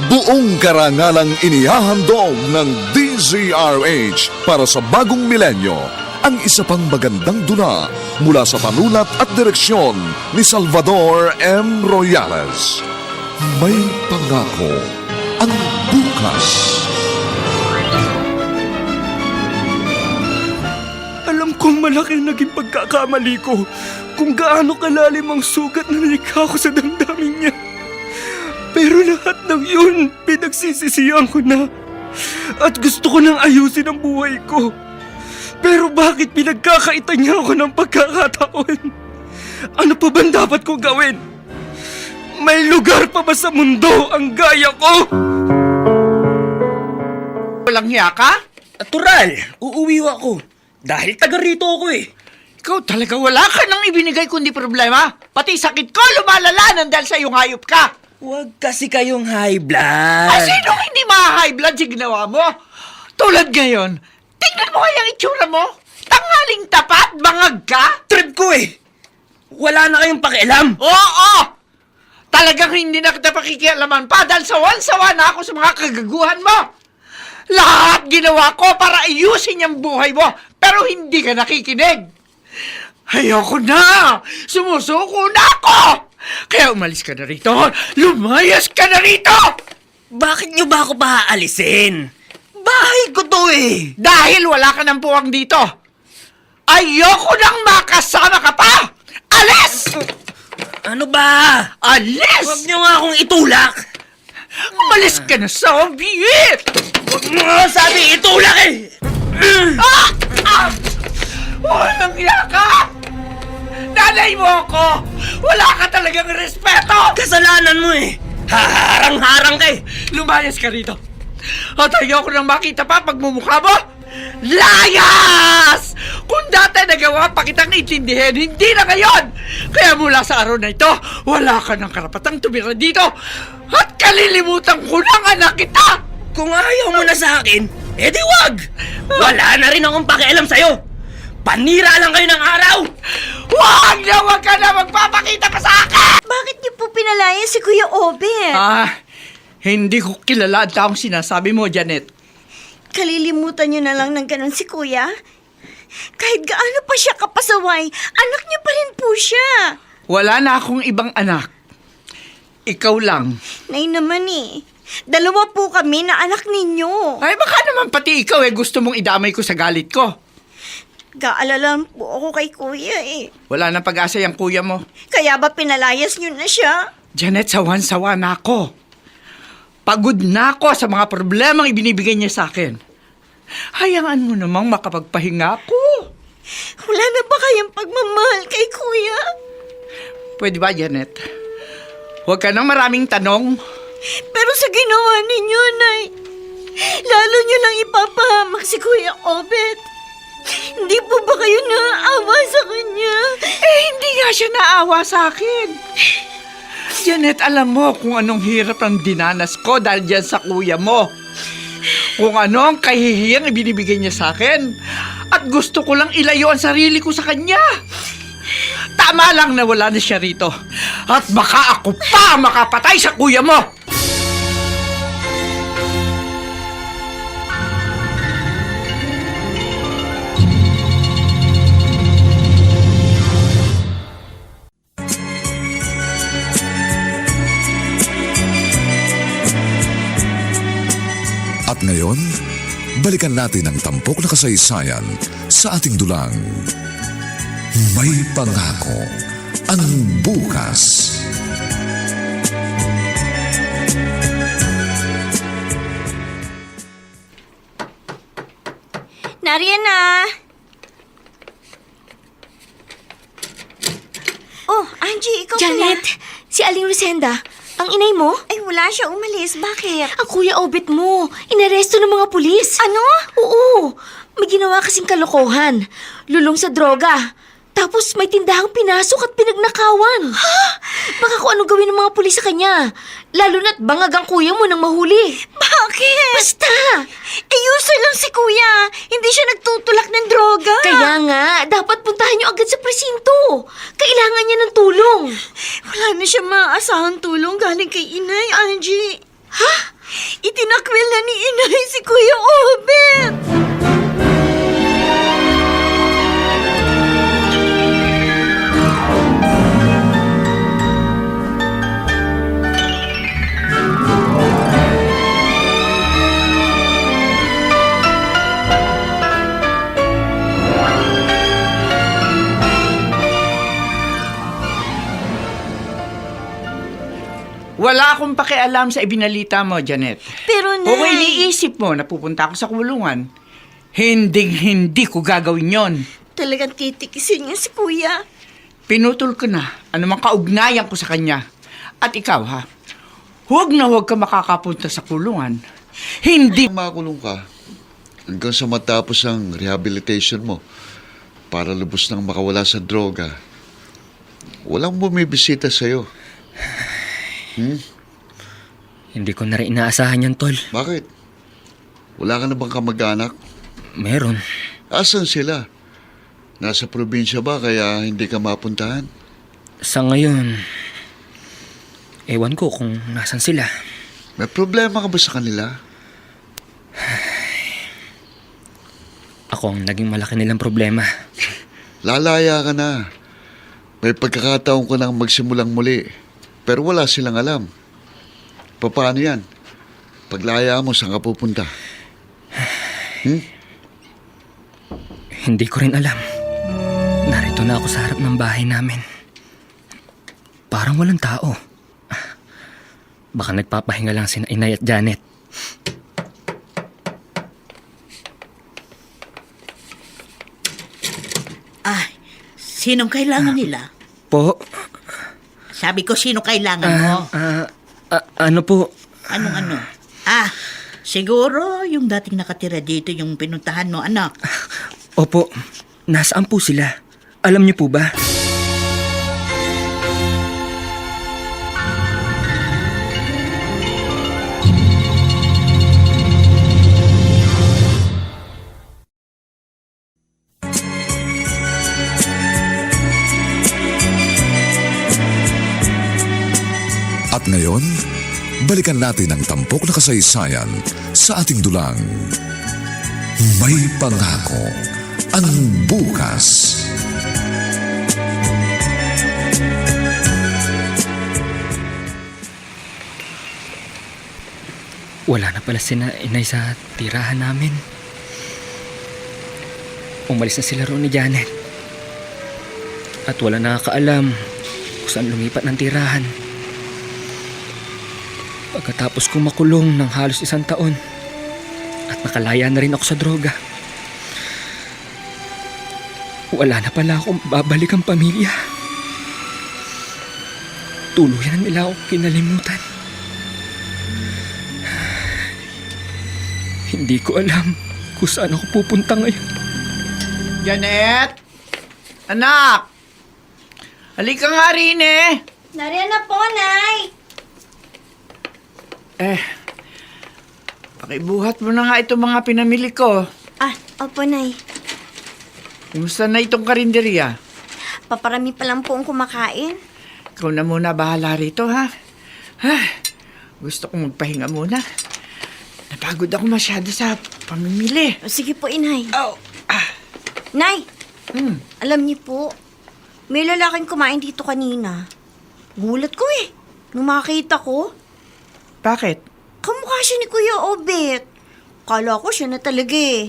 Buong karangalang inihahandog ng DZRH para sa bagong milenyo ang isa pang magandang dula mula sa panulat at direksyon ni Salvador M. Royales. May pangako ang bukas. Alam kong malaki ang naging pagkakamali ko kung gaano kalalim ang sugat na nalikha ko sa damdamin niya. Pero lahat ng yun, pinagsisisihan ko na. At gusto ko nang ayusin ang buhay ko. Pero bakit pinagkakaitan niya ako ng pagkakataon? Ano pa bang dapat kong gawin? May lugar pa ba sa mundo ang gaya ko? Walang hiya ka? Natural, uuwi ako. Dahil taga rito ako eh. Ikaw talaga wala ka nang ibinigay kundi problema. Pati sakit ko lumalala nang dahil sa iyong hayop ka. Huwag kasi kayong high blood. Ay, sinong hindi ma-high blood sa ginawa mo? Tulad ngayon, tingnan mo kaya ang itsura mo. Tanghaling tapat, bangag ka. Trip ko eh. Wala na kayong pakialam. Oo! Talagang hindi na kita pakikialaman pa dahil sawan-sawa na ako sa mga kagaguhan mo. Lahat ginawa ko para ayusin yung buhay mo, pero hindi ka nakikinig. Ayoko na! Sumusuko na ako! Kaya umalis ka na rito! Lumayas ka na rito! Bakit nyo ba ako paalisin? Bahay ko to eh. Dahil wala ka ng puwang dito. Ayoko nang makasama ka pa! Alis! Ano ba? Alis! Huwag nyo nga akong itulak. Umalis ka na, Soviet! Huwag mo nga sabi itulak eh. Ah! Ah! Walang iya ka! Nanay mo ako! Wala ka talagang respeto! Kasalanan mo eh. Haharang-harang ka eh. Lumayas ka rito. At ayoko nang makita pa pagmumukha mo. Layas! Kung dati nagawa pa kitang intindihin, hindi na ngayon! Kaya mula sa araw na ito, wala ka ng karapatang tumira dito! At kalilimutan ko ng anak kita! Kung ayaw mo na sa akin, edi wag! Wala na rin akong pakialam sa'yo! Panira lang kayo ng araw! Wag ka na magpapakita pa sa akin! Bakit niyo po pinalaya si Kuya Obet? Hindi ko kilala ang taong sinasabi mo, Janet. Kalilimutan niyo na lang ng ganun si Kuya? Kahit gaano pa siya kapasaway, anak niyo pa rin po siya. Wala na akong ibang anak. Ikaw lang. Nay naman eh. Dalawa po kami na anak ninyo. Ay, baka naman pati ikaw gusto mong idamay ko sa galit ko. Gaalala po ako kay Kuya eh. Wala nang pag-asa yung kuya mo. Kaya ba pinalayas niyo na siya? Janet, sawan-sawa na ako. Pagod na ako sa mga problemang ibinibigay niya sa akin. Hayaan mo namang makapagpahinga ako. Wala na ba kayang pagmamahal kay Kuya? Pwede ba, Janet? Huwag ka nang maraming tanong. Pero sa ginawa ninyo, Nay, lalo niyo lang ipapahamak si Kuya Obet. Hindi po ba kayo naaawa sa kanya? Hindi nga siya naawa sa akin. Janet, alam mo kung anong hirap ang dinanas ko dahil dyan sa kuya mo. Kung ano ang kahihiyang ibinibigay niya sa akin. At gusto ko lang ilayo ang sarili ko sa kanya. Tama lang na wala na siya rito. At baka ako pa makapatay sa kuya mo. At ngayon, balikan natin ang tampok na kasaysayan sa ating dulang. May pangako ang bukas. Nariyan na! Oh, Angie, ikaw Janet, pala. si Aling Rosenda, ang inay mo? Ay, wala siya umalis. Bakit? Ang Kuya Obet mo, inaresto ng mga pulis. Ano? Oo, may ginawa kasing kalokohan. Lulong sa droga. Tapos may tindahang pinasok at pinagnakawan. Ha? Baka kung ano gawin ng mga pulis sa kanya. Lalo na't bangag ang kuya mo nang mahuli. Bakit? Basta! User lang si Kuya. Hindi siya nagtutulak ng droga. Kaya nga, dapat puntahan niyo agad sa presinto. Kailangan niya ng tulong. Wala na siya maaasahang tulong galing kay Inay, Angie. Ha? na akong pakialam sa ibinalita mo, Janet. Pero, Nay... Kung iniisip mo na pupunta ako sa kulungan, hindi ko gagawin yon. Talagang titikisin niya si Kuya. Pinutol ko na anumang kaugnayan ko sa kanya. At ikaw, ha? Huwag na huwag ka makakapunta sa kulungan. Hindi... Makulong ka hanggang sa matapos ang rehabilitation mo para lubos nang makawala sa droga. Walang bumibisita sa'yo. Hindi ko na rin inaasahan yan, Tol. Bakit? Wala ka na bang kamag-anak? Meron. Asan sila? Nasa probinsya ba kaya hindi ka mapuntahan? Sa ngayon, ewan ko kung nasan sila. May problema ka ba sa kanila? Ako ang naging malaki nilang problema. Lalaya ka na. May pagkakataon ko nang magsimulang muli. Pero wala silang alam. Paano yan? Paglaya mo, saan ka pupunta? Hindi ko rin alam. Narito na ako sa harap ng bahay namin. Parang walang tao. Baka nagpapahinga lang sina Inay at Janet. Sinong kailangan nila? Po? Sabi ko, sino kailangan mo? Ano po? Anong ano? Siguro yung dating nakatira dito yung pinuntahan mo, anak. Opo, nasaan po sila? Alam niyo po ba? At ngayon, balikan natin ang tampok na kasaysayan sa ating dulang. May pangako ang bukas. Wala na pala sina Inay sa tirahan namin. Umalis na sila roon ni Janet. At wala nakakaalam kung saan lumipat ng tirahan. Pagkatapos kong makulong ng halos 1 taon at nakalaya na rin ako sa droga, wala na pala akong babalik ang pamilya. Tuluyan nila ako kinalimutan. Hindi ko alam kung saan ako pupunta ngayon. Janet! Anak! Halika nga rin eh! Nariyan na po, Nay. Pakibuhat mo na nga itong mga pinamili ko. Opo, Nay. Kumusta na itong karinderya? Paparami pa lang po ang kumakain. Ikaw na muna bahala rito, ha? Gusto kong magpahinga muna. Napagod ako masyado sa pamimili. Sige po, Inay. Oh, Nay, alam niyo po, may lalaking kumain dito kanina. Gulat ko eh, nung makita ko. bakit? Kamukha siya ni Kuya Obet. Kala ko siya na talaga eh.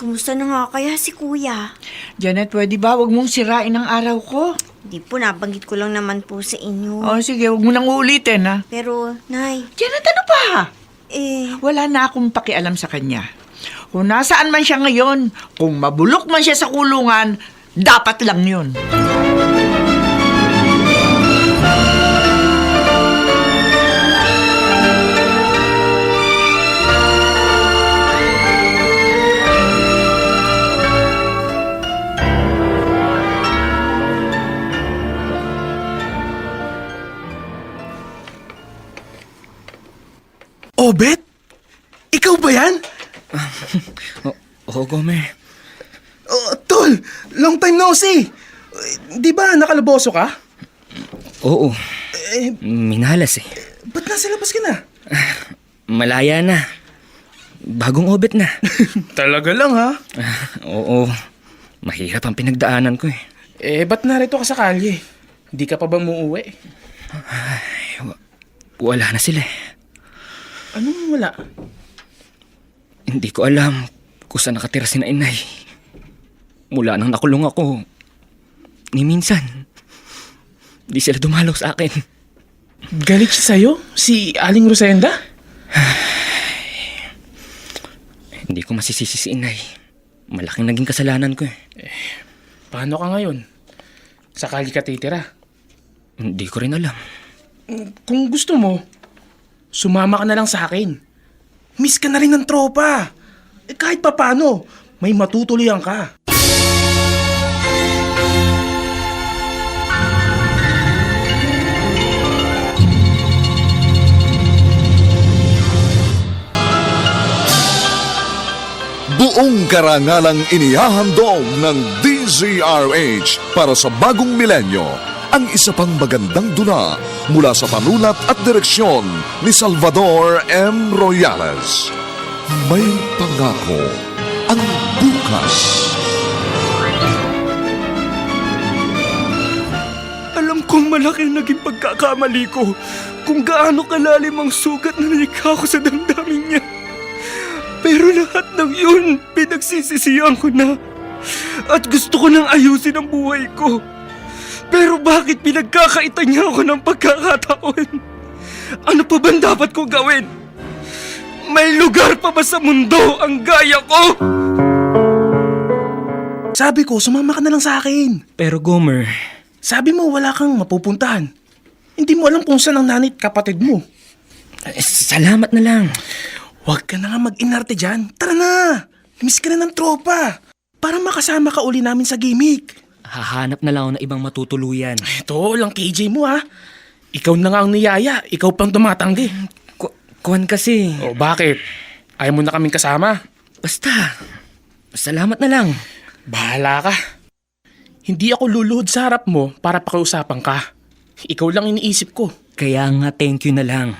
Kumusta na nga kaya si Kuya? Janet, pwede ba? Huwag mong sirain ang araw ko. Di po, nabanggit ko lang naman po sa inyo. Oh, sige, huwag mo nang uulitin, ha? Pero, Nay, Janet, ano pa? Wala na akong pakialam sa kanya. Kung nasaan man siya ngayon, kung mabulok man siya sa kulungan, dapat lang yun. Obet? Ikaw ba yan? Oo, Gomer. Tol, long time no see. Di ba nakalaboso ka? Oo. Minalas eh. Ba't nasa labas ka na? Malaya na. Bagong obet na. Talaga lang ha? Oo. Mahirap ang pinagdaanan ko eh. Ba't narito ka sa kalye? Di ka pa ba muuwi? Wala na sila eh. Anong wala? Hindi ko alam kung saan nakatira si Inay. Mula nang nakulong ako, ni minsan, di sila dumalaw sa akin. Galit siya sa'yo? Si Aling Rosenda? Hindi ko masisisi si inay. Malaking naging kasalanan ko eh. Paano ka ngayon? Sakali ka titira. Hindi ko rin alam. Kung gusto mo, sumama ka na lang sa akin. Miss ka na rin ng tropa. Kahit pa paano, may matutuloyan ka. Buong karangalang inihahandog ng DZRH para sa bagong milenyo ang isa pang magandang dula mula sa panulat at direksyon ni Salvador M. Royales. May pangako ang bukas. Alam kong malaki ang naging pagkakamali ko kung gaano kalalim ang sugat na nalikha ko sa damdamin niya. Pero lahat ng yun, pinagsisisihan ko na. At gusto ko nang ayusin ang buhay ko. Pero bakit pinagkakaitan niya ako ng pagkakataon? Ano pa bang dapat kong gawin? May lugar pa ba sa mundo ang gaya ko? Sabi ko, sumama ka na lang sa akin. Pero Gomer, Sabi mo wala kang mapupuntahan. Hindi mo alam kung saan ang nanit kapatid mo. salamat na lang. Huwag ka na nga mag-inarte dyan. Tara na! Miss ka na ng tropa. Para makasama ka uli namin sa gimmick. Hahanap na lang ako ng ibang matutuluyan. Ito lang KJ mo ha. Ikaw na nga ang niyaya. Ikaw pang tumatanggi. Kuwan kasi. O bakit? Ayaw mo na kaming kasama? Basta, salamat na lang. Bahala ka. Hindi ako luluhod sa harap mo para pakiusapan ka. Ikaw lang iniisip ko. Kaya nga thank you na lang.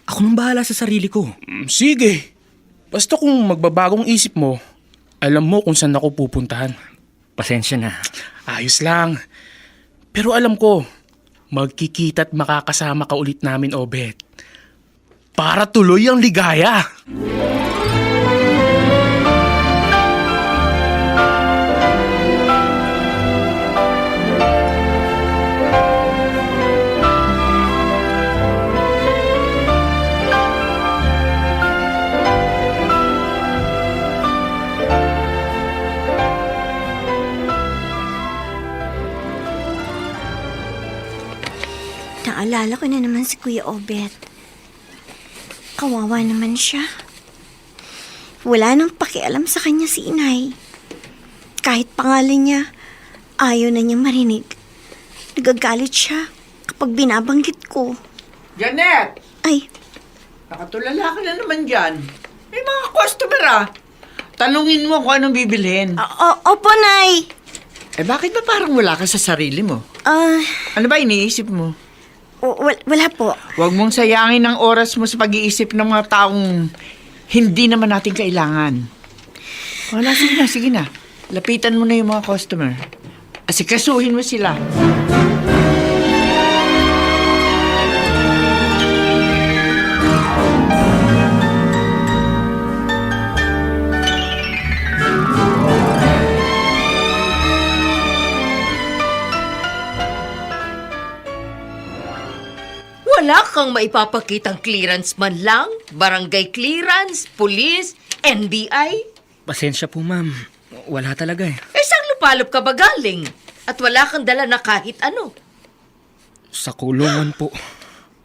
Ako nang bahala sa sarili ko. Sige. Basta kung magbabagong isip mo, alam mo kung saan ako pupuntahan. Pasensya na. Ayos lang. Pero alam ko, magkikita at makakasama ka ulit namin, Obet. Para tuloy ang ligaya. Naalala ko na naman si Kuya Obet. Kawawa naman siya. Wala nang pakialam sa kanya si inay. Kahit pangalan niya, ayaw na niyang marinig. Nagagalit siya kapag binabanggit ko. Janet! Ay, Nakatulala ka na naman dyan. May mga customer ah. Tanungin mo kung anong bibilhin. opo, Nay. Eh bakit ba parang wala ka sa sarili mo? Ano ba iniisip mo? Wala po. Huwag mong sayangin ang oras mo sa pag-iisip ng mga taong hindi naman natin kailangan. Wala, sige na. Lapitan mo na yung mga customer. Asikasuhin mo sila. Wala kang maipapakitang clearance man lang? Barangay clearance, police, NBI? Pasensya po, ma'am. Wala talaga eh. Eh, saan lupalop ka ba galing? At wala kang dala na kahit ano? Sa kulungan po.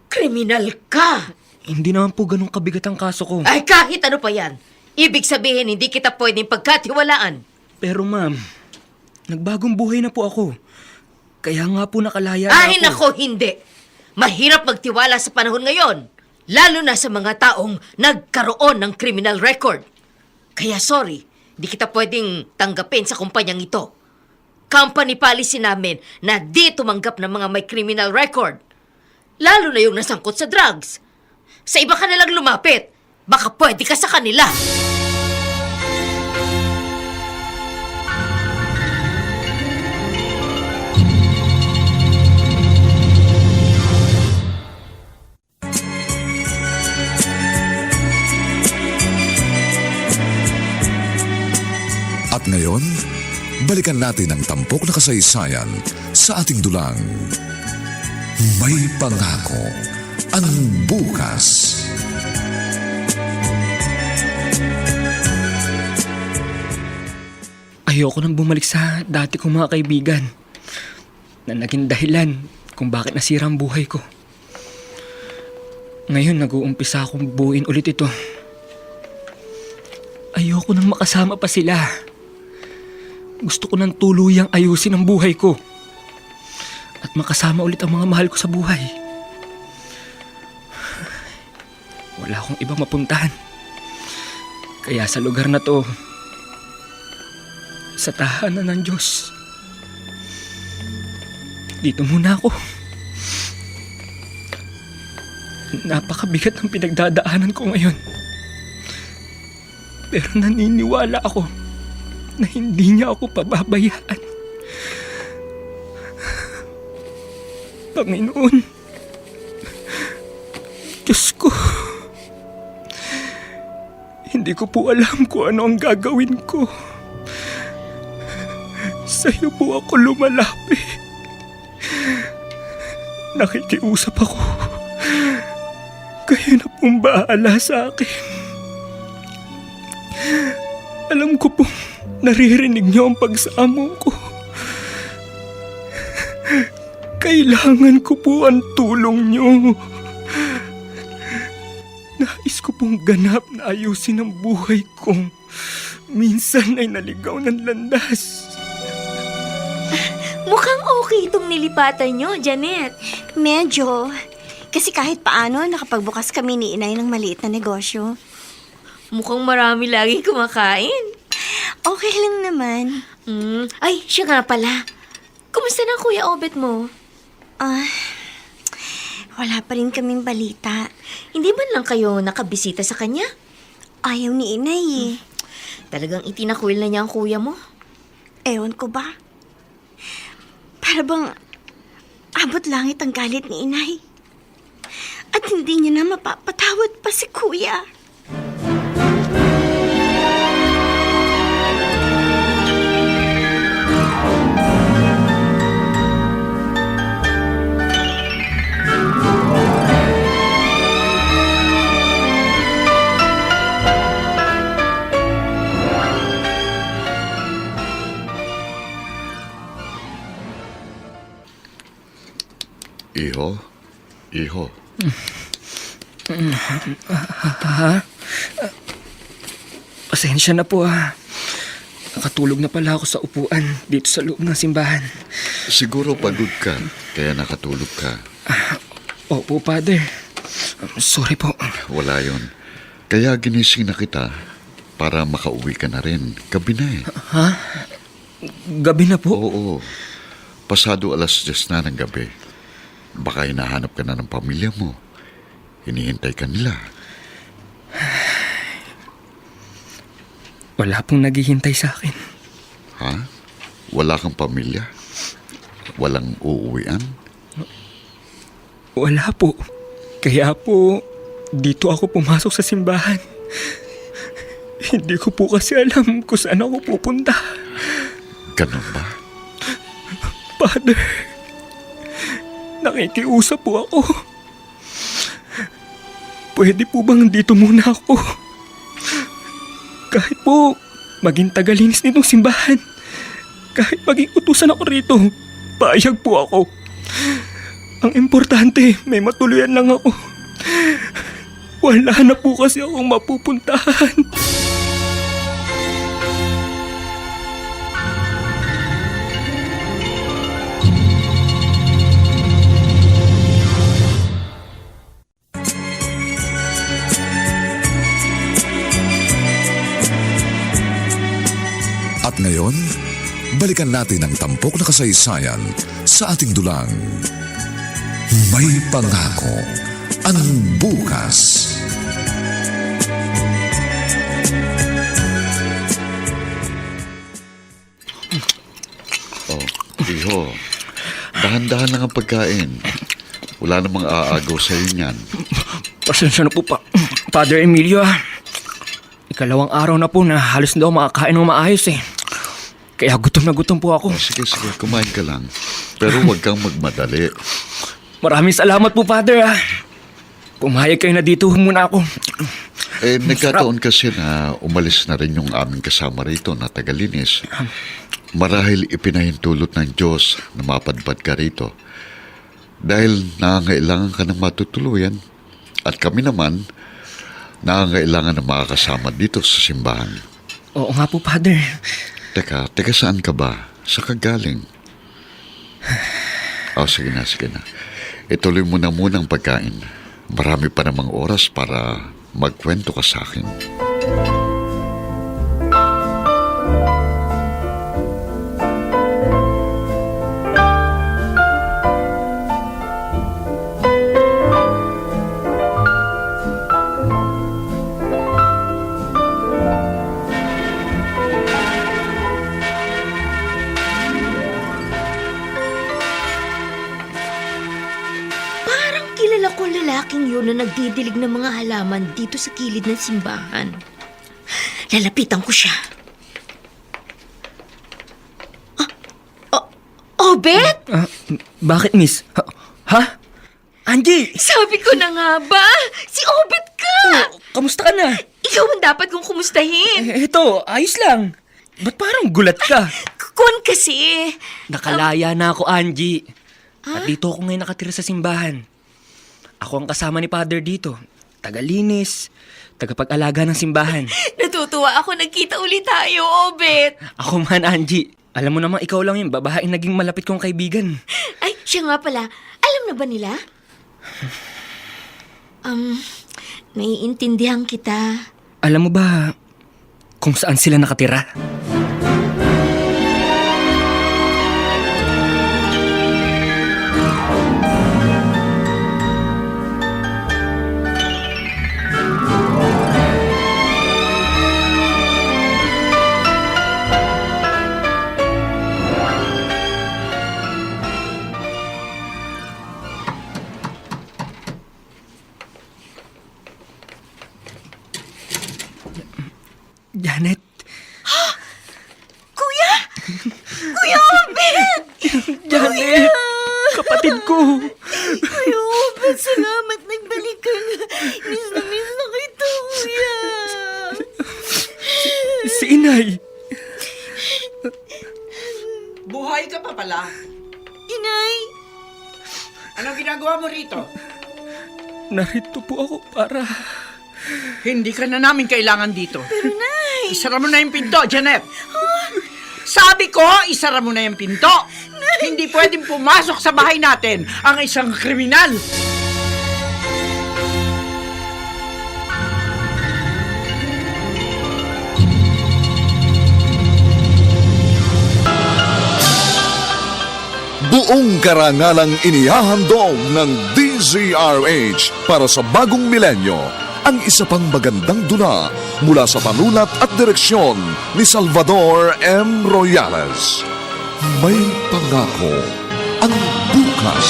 Kriminal ka! Hindi naman po ganun kabigat ang kaso ko. Ay, kahit ano pa yan. Ibig sabihin, hindi kita pwedeng pagkatiwalaan. Pero ma'am, nagbagong buhay na po ako. Kaya nga po nakalaya Ay, na ako. nako, hindi. Mahirap magtiwala sa panahon ngayon. Lalo na sa mga taong nagkaroon ng criminal record. Kaya sorry, di kita pwedeng tanggapin sa kumpanyang ito. Company policy namin na di tumanggap ng mga may criminal record. Lalo na yung nasangkot sa drugs. Sa iba ka nalang lumapit. Baka pwede ka sa kanila. At ngayon, balikan natin ang tampok na kasaysayan sa ating dulang. May pangako ang bukas. Ayoko nang bumalik sa dati kong mga kaibigan na naging dahilan kung bakit nasira ang buhay ko. Ngayon nag-uumpisa akong buuin ulit ito. Ayoko nang makasama pa sila. Gusto ko nang tuluyang ayusin ang buhay ko at makasama ulit ang mga mahal ko sa buhay. Wala akong ibang mapuntahan. Kaya sa lugar na to, sa tahanan ng Diyos, dito muna ako. Napakabigat ng pinagdadaanan ko ngayon. Pero naniniwala ako na hindi niya ako pababayaan. Panginoon, Diyos ko, hindi ko po alam kung ano ang gagawin ko. Sa'yo po ako lumalapit. Nakikiusap ako. Kayo na pong bahala sa akin. Alam ko pong naririnig niyo ang pagsamo ko. Kailangan ko po ang tulong niyo. Nais ko pong ganap na ayusin ang buhay kong minsan ay naligaw ng landas. Mukhang okay itong nilipatan nyo, Janet. Medyo. Kasi kahit paano, nakapagbukas kami ni inay ng maliit na negosyo. Mukhang marami lagi kumakain. Okay lang naman. Ay, siya nga pala. Kumusta na Kuya Obet mo? Wala pa rin kaming balita. Hindi man lang kayo nakabisita sa kanya? Ayaw ni inay eh. Talagang itinakwil na niya ang kuya mo? Ewan ko ba? Para bang abot langit ang galit ni inay. At hindi niya na mapapatawad pa si kuya. Iho. Pasensya na po Nakatulog na pala ako sa upuan dito sa loob ng simbahan. Siguro pagod ka, kaya nakatulog ka. Opo, Father. Sorry po. Wala yon. Kaya ginising na kita para makauwi ka na rin. Gabi na eh. Gabi na po? Oo. Pasado 10:00 na ng gabi. Baka hinahanap ka na ng pamilya mo. Hinihintay ka nila. Wala pong naghihintay sa akin. Ha? Wala kang pamilya? Walang uuwian? Wala po. Kaya po, dito ako pumasok sa simbahan. Hindi ko po kasi alam kung saan ako pupunta. Ganun ba? Father, nakikiusap po ako. Pwede po bang dito muna ako? Kahit po maging tagalinis nitong simbahan. Kahit maging utusan ako rito, payag po ako. Ang importante, may matuluyan lang ako. Wala na po kasi akong mapupuntahan. At ngayon, balikan natin ang tampok na kasaysayan sa ating dulang. May pangako ang bukas. Iho, dahan-dahan lang ang pagkain. Wala namang aagaw sa'yo niyan. Pasensya na po Father Emilio. Ikalawang araw na po na halos daw makakain ng maayos Kaya gutom na gutom po ako. Sige, kumain ka lang. Pero huwag kang magmadali. Maraming salamat po, Father, ah. Pumayag kayo na dito muna ako. Nagkataon kasi na umalis na rin yung aming kasama rito na tagalinis. Marahil ipinahintulot ng Diyos na mapadpad ka rito. Dahil nangangailangan ka ng matutuluyan. At kami naman, nangangailangan na makakasama dito sa simbahan. Oo nga po, Father. Teka saan ka ba? Sa kagaling? Sige na. Ituloy mo na muna ang pagkain. Marami pa namang oras para magkwento ka sa akin. Parang kilala ko ang lalaking yun na nagdidilig ng mga halaman dito sa kilid ng simbahan. Lalapitan ko siya. Obet? Bakit, miss? Ha? Angie! Sabi ko na nga ba? Si Obet ka! Kamusta ka na? Ikaw ang dapat kong kumustahin. Ito, ayos lang. Ba't parang gulat ka? Kun kasi. Nakalaya na ako, Angie. At dito ako ngayon nakatira sa simbahan. Ako ang kasama ni Father dito. Tagalinis, tagapag-alaga ng simbahan. Natutuwa ako nagkita ulit tayo, Obet. Ako man, Angie. Alam mo naman, ikaw lang yung babaeng naging malapit kong kaibigan. Ay, siya nga pala. Alam na ba nila? Naiintindihan kita. Alam mo ba kung saan sila nakatira? Janet. Kuya! Kuya Obet! Janet! Kapatid ko! Kuya Obet, salamat nagbalik ka na. Miss na kita, Kuya. Si Inay! Buhay ka pa pala. Inay! Anong ginagawa mo rito? Narito po ako para... Hindi ka na namin kailangan dito. Pero Nay! Isara mo na yung pinto, Janet. Sabi ko, isara mo na yung pinto. Hindi pwedeng pumasok sa bahay natin ang isang kriminal. Buong karangalang inihahandog ng DZRH para sa bagong milenyo ang isa pang magandang dula mula sa panulat at direksyon ni Salvador M. Royales. May pangako ang bukas.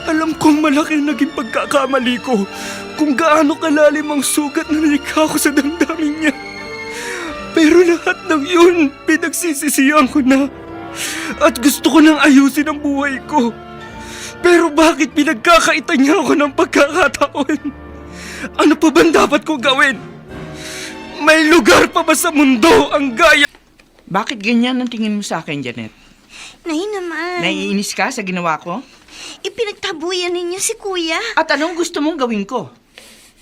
Alam kong malaki ang naging pagkakamali ko kung gaano kalalim ang sugat na nalikha ko sa damdamin niya. Pero lahat ng yun, pinagsisisihan ko na. At gusto ko nang ayusin ang buhay ko. Pero bakit pinagkakaitan niya ako ng pagkakataon? Ano pa bang dapat kong gawin? May lugar pa ba sa mundo ang gaya? Bakit ganyan ang tingin mo sa akin, Janet? Nay naman. Naiinis ka sa ginawa ko? Ipinagtabuyan ninyo si Kuya. At anong gusto mong gawin ko?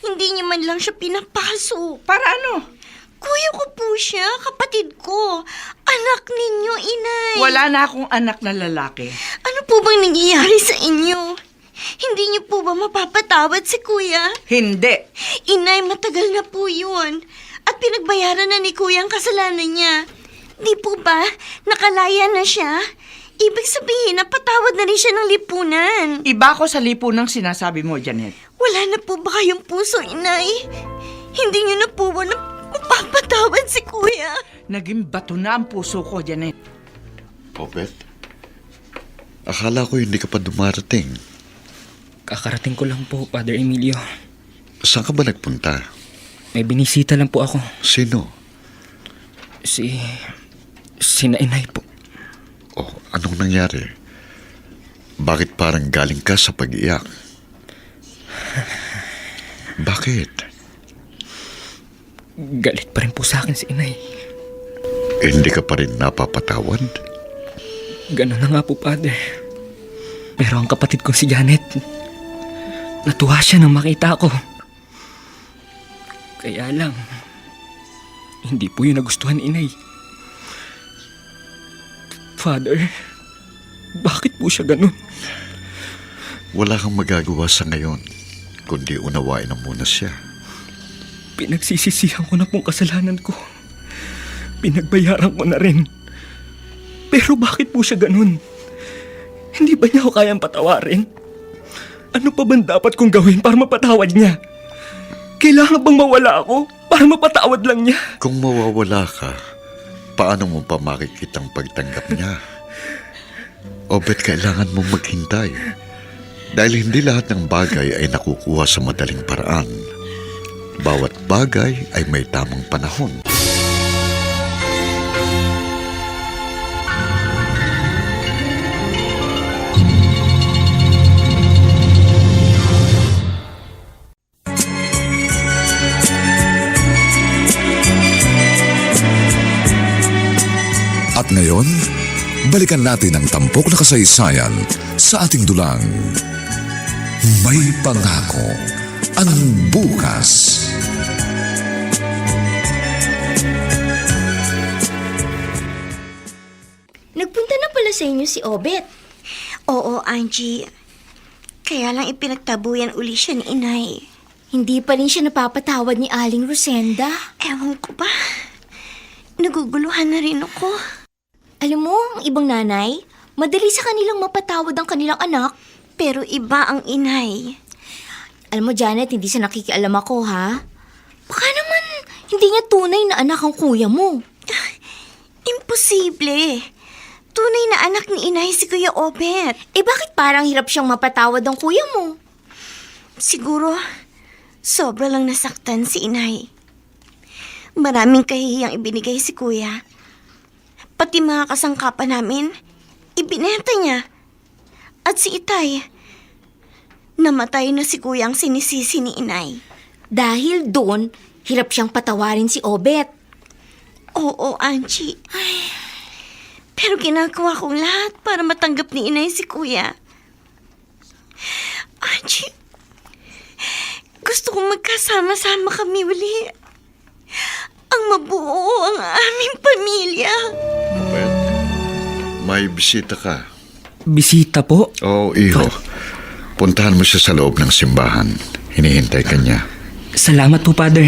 Hindi niyo man lang siya pinapaso. Para ano? Kuya ko po siya, kapatid ko. Anak ninyo, Inay. Wala na akong anak na lalaki. Ano po bang nangyayari sa inyo? Hindi niyo po ba mapapatawad si Kuya? Hindi. Inay, matagal na po yun. At pinagbayaran na ni Kuya ang kasalanan niya. Di po ba? Nakalaya na siya? Ibig sabihin, napatawad na rin siya ng lipunan. Iba ko sa lipunang sinasabi mo, Janet. Wala na po ba kayong puso, Inay? Hindi niyo na po ba mapapatawad si Kuya? Naging bato na ang puso ko, Janet. Obet, akala ko hindi ka pa dumarating. Kakarating ko lang po, Father Emilio. Saan ka ba nagpunta? May binisita lang po ako. Sino? Si Inay po. Oh, anong nangyari? Bakit parang galing ka sa pag-iyak? Bakit? Galit pa rin po sa akin si inay. Hindi ka pa rin napapatawad? Ganun na nga po, Father. Pero ang kapatid kong si Janet, natuwa siya nang makita ko. Kaya lang, hindi po yun nagustuhan ni inay. Father, bakit po siya ganun? Wala kang magagawa sa ngayon, kundi unawain na muna siya. Pinagsisisihan ko na pong kasalanan ko. Pinagbayaran ko na rin. Pero bakit po siya ganun? Hindi ba niya ako kayang patawarin? Ano pa bang dapat kong gawin para mapatawad niya? Kailangan bang mawala ako para mapatawad lang niya? Kung mawawala ka, paano mo pa makikitang pagtanggap niya? O ba't kailangan mo maghintay? Dahil hindi lahat ng bagay ay nakukuha sa madaling paraan. Bawat bagay ay may tamang panahon. At ngayon, balikan natin ang tampok na kasaysayan sa ating dulang. May pangako ang bukas. Nagpunta na pala sa inyo si Obet. Oo, Angie. Kaya lang ipinagtabuyan uli siya ni inay. Hindi pa rin siya napapatawad ni Aling Rosenda. Ewan ko ba? Naguguluhan na rin ako. Alam mo, ang ibang nanay, madali sa kanilang mapatawad ang kanilang anak. Pero iba ang inay. Alam mo, Janet, hindi sa nakikialam ako, ha? Baka naman, hindi niya tunay na anak ang kuya mo. Imposible. Tunay na anak ni inay si Kuya Obet. Eh bakit parang hirap siyang mapatawad ang kuya mo? Siguro, sobra lang nasaktan si inay. Maraming kahihiyang ibinigay si Kuya. Pati mga kasangkapan namin, ibinenta niya. At si Itay, namatay na si Kuya ang sinisisi ni inay. Dahil doon, hirap siyang patawarin si Obet. Oo, Angie. Pero ginagawa kong lahat para matanggap ni inay si Kuya. Angie, gusto kong magkasama-sama kami uli. Ang mabuo ang aming pamilya. Obet, may bisita ka. Bisita po? Oo, iho. Puntahan mo siya sa loob ng simbahan. Hinihintay ka niya. Salamat po, Father.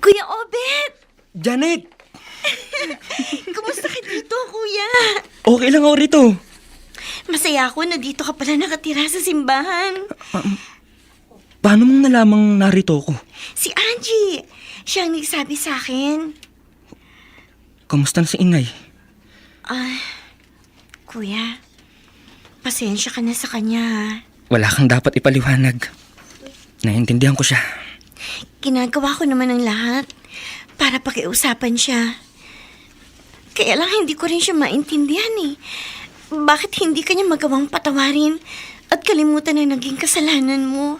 Kuya Obet! Janet! Kumusta ka dito, Kuya? Okay lang ako rito. Masaya ako na dito ka pala nakatira sa simbahan. Paano mong nalamang narito ako? Si Angie, siya ang nagsabi sa akin. Kamusta na si inay? Kuya, pasensya ka na sa kanya, ha? Wala kang dapat ipaliwanag. Naiintindihan ko siya. Ginagawa ko naman ang lahat para pakiusapan siya. Kaya lang hindi ko rin siya maintindihan eh. Bakit hindi ka niya magawang patawarin at kalimutan ang naging kasalanan mo?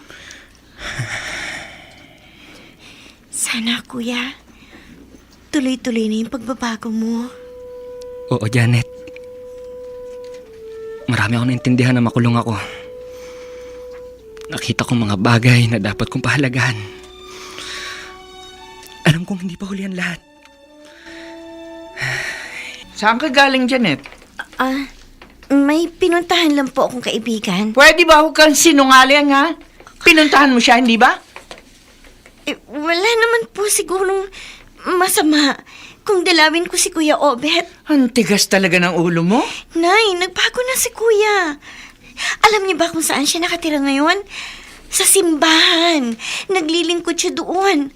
Sana, Kuya, tuloy-tuloy na yung pagbabago mo. Oo, Janet. Marami akong naintindihan na makulong ako. Nakita kong mga bagay na dapat kong pahalagahan. Alam kong hindi pa huli ang lahat. Saan ka galing, Janet? May pinuntahan lang po akong kaibigan. Pwede ba huwag kang sinungaling, ha? Pinuntahan mo siya, hindi ba? Wala naman po sigurong masama kung dalawin ko si Kuya Obet. Ang tigas talaga ng ulo mo. Nay, nagbago na si Kuya. Alam niyo ba kung saan siya nakatira ngayon? Sa simbahan. Naglilingkod siya doon.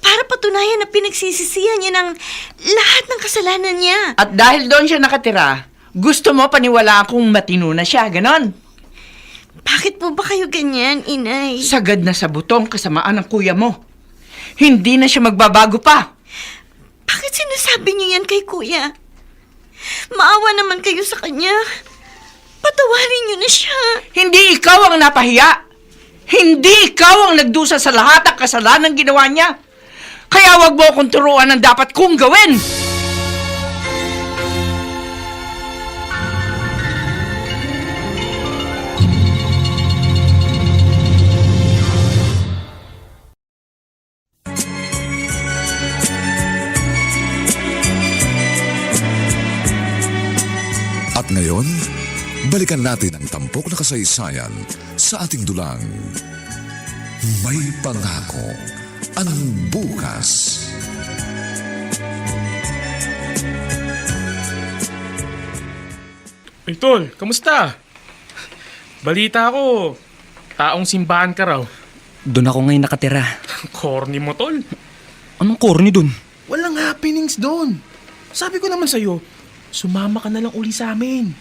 Para patunayan na pinagsisisihan niya ng lahat ng kasalanan niya. At dahil doon siya nakatira, gusto mo paniwalaan kung matino na siya, ganon? Bakit po ba kayo ganyan, inay? Sagad na sa butong kasamaan ng kuya mo. Hindi na siya magbabago pa. Bakit sinasabi niyo yan kay kuya? Maawa naman kayo sa kanya. Patawarin niyo na siya. Hindi ikaw ang napahiya. Hindi ikaw ang nagdusa sa lahat ng kasalanan ginawa niya. Kaya wag mo akong turuan ang dapat kong gawin. At ngayon, balikan natin ang tampok na kasaysayan sa ating dulang. May pangako ang bukas. Ay, Tol, kamusta? Balita ko, taong simbahan ka raw. Doon ako ngayon nakatira. Corny mo, Tol. Anong corny dun? Walang happenings doon. Sabi ko naman sa'yo, sumama ka na lang uli sa amin.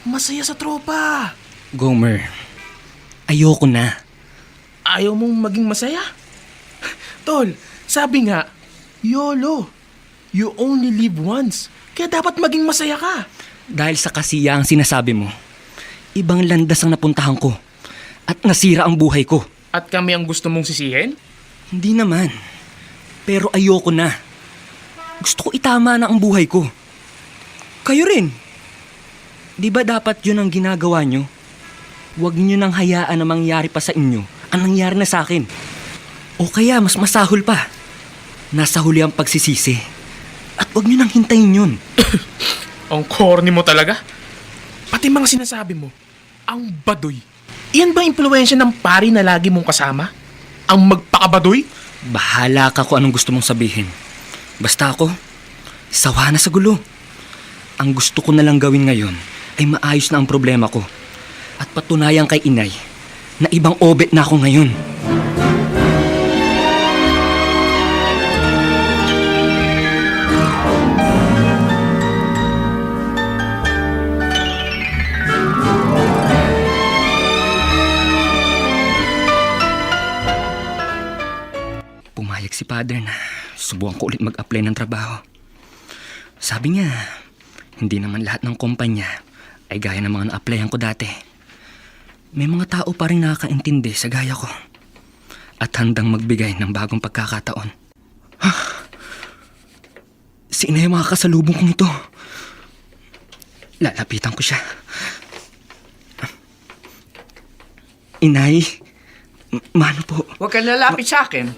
Masaya sa tropa. Gomer, ayoko na. Ayaw mong maging masaya? Tol, sabi nga, YOLO. You only live once. Kaya dapat maging masaya ka. Dahil sa kasiya ang sinasabi mo, ibang landas ang napuntahan ko at nasira ang buhay ko. At kami ang gusto mong sisihin? Hindi naman. Pero ayoko na. Gusto ko itama na ang buhay ko. Kayo rin. Di ba dapat yun ang ginagawa nyo? Huwag nyo nang hayaan na mangyari pa sa inyo ang nangyari na sa akin. O kaya mas masahol pa. Nasa huli ang pagsisisi. At huwag nyo nang hintayin yun. Ang corny mo talaga. Pati mga sinasabi mo, ang baduy. Iyan ba impluwensya ng pari na lagi mong kasama? Ang magpakabaduy? Bahala ka kung anong gusto mong sabihin. Basta ako, sawa na sa gulo. Ang gusto ko na lang gawin ngayon ay maayos na ang problema ko. At patunayan kay inay na ibang obet na ako ngayon. Pumayag si Father na subukan ko ulit mag-apply ng trabaho. Sabi niya, hindi naman lahat ng kumpanya ay gaya ng mga na-applyan ko dati. May mga tao pa rin nakakaintindi sa gaya ko at handang magbigay ng bagong pagkakataon. Sino yung mga kasalubong kong ito? Lalapitan ko siya. Inay, mano po? Huwag kang lalapit sa akin.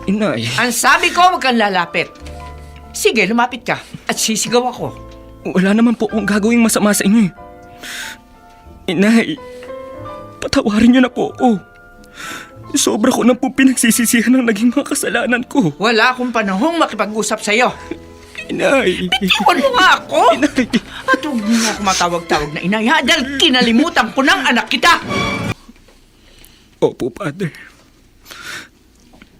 Inay. Ang sabi ko, huwag kang lalapit. Sige, lumapit ka at sisigaw ako. Wala naman po akong gagawing masama sa inyo. Inay, patawarin niyo na po ako. Sobra ko na po pinagsisisihan ng naging mga kasalanan ko. Wala akong panahong makipag-usap sa'yo. Inay. Iwan mo nga ako. Inay. At huwag mo nga ako matawag-tawag na inay, ha? Dahil kinalimutan ko ng anak kita. Opo, Father.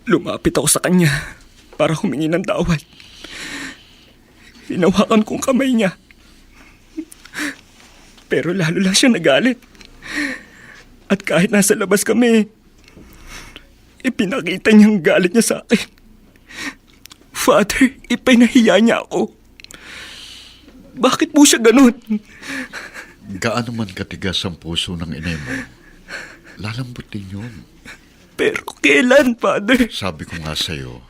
Lumapit ako sa kanya para humingi ng tawad. Hinawakan kong kamay niya. Pero lalo lang siya nagalit. At kahit nasa labas kami, ipinakita niyang galit niya sa akin. Father, ipinahiya niya ako. Bakit po siya ganun? Gaano man katigas ang puso ng inay mo, lalambutin yun. Pero kailan, Father? Sabi ko nga sa'yo,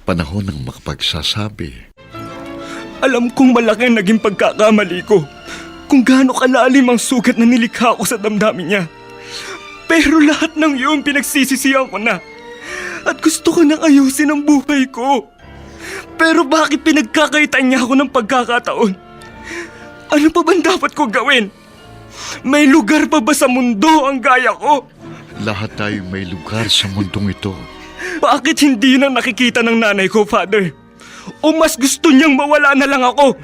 panahon ng makapagsasabi. Alam kong malaki ang naging pagkakamali ko kung gaano kalalim ang sugat na nilikha ko sa damdamin niya. Pero lahat ng yun pinagsisisihan ko na. At gusto ko nang ayusin ang buhay ko. Pero bakit pinagkakaitan niya ako ng pagkakataon? Ano pa bang dapat ko gawin? May lugar pa ba sa mundo ang gaya ko? Lahat tayo may lugar sa mundong ito. Bakit hindi na nakikita ng nanay ko, Father? O mas gusto niyang mawala na lang ako?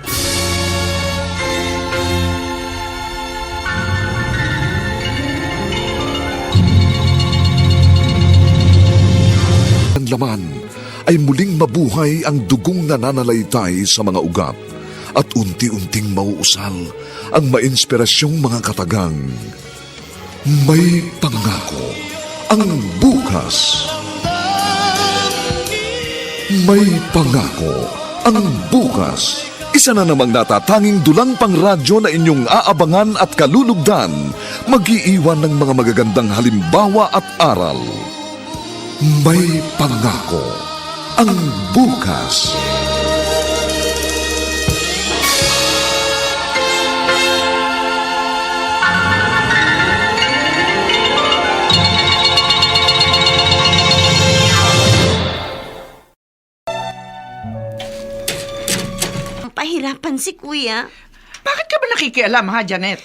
Ang laman, ay muling mabuhay ang dugong nananalaytay sa mga ugat at unti-unting mauusal ang mainspirasyong mga katagang may pangako ang bukas. May pangako ang bukas. Isa na namang natatanging dulang pangradyo na inyong aabangan at kalulugdan, mag-iiwan ng mga magagandang halimbawa at aral. May pangako ang bukas. Pahirapan si kuya. Bakit ka ba nakikialam, ha, Janet?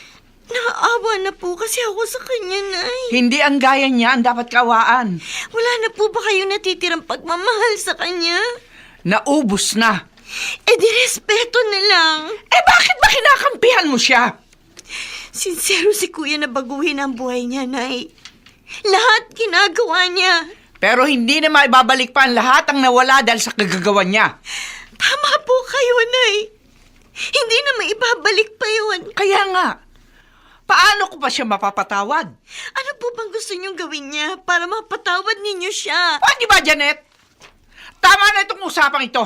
Naawa na po kasi ako sa kanya, Nay. Hindi ang gaya niya ang dapat kawaan. Wala na po ba kayo natitirang pagmamahal sa kanya? Naubos na. Eh di respeto na lang. Eh bakit ba kinakampihan mo siya? Sincero si kuya na baguhin ang buhay niya, Nay. Lahat ginagawa niya. Pero hindi na maibabalik pa ang lahat ang nawala dahil sa kagagawan niya. Tama po kayo, Nay. Hindi na maibabalik pa yun. Kaya nga, paano ko pa siya mapapatawad? Ano po bang gusto niyong gawin niya para mapatawad ninyo siya? O, di ba, Janet? Tama na itong usapang ito.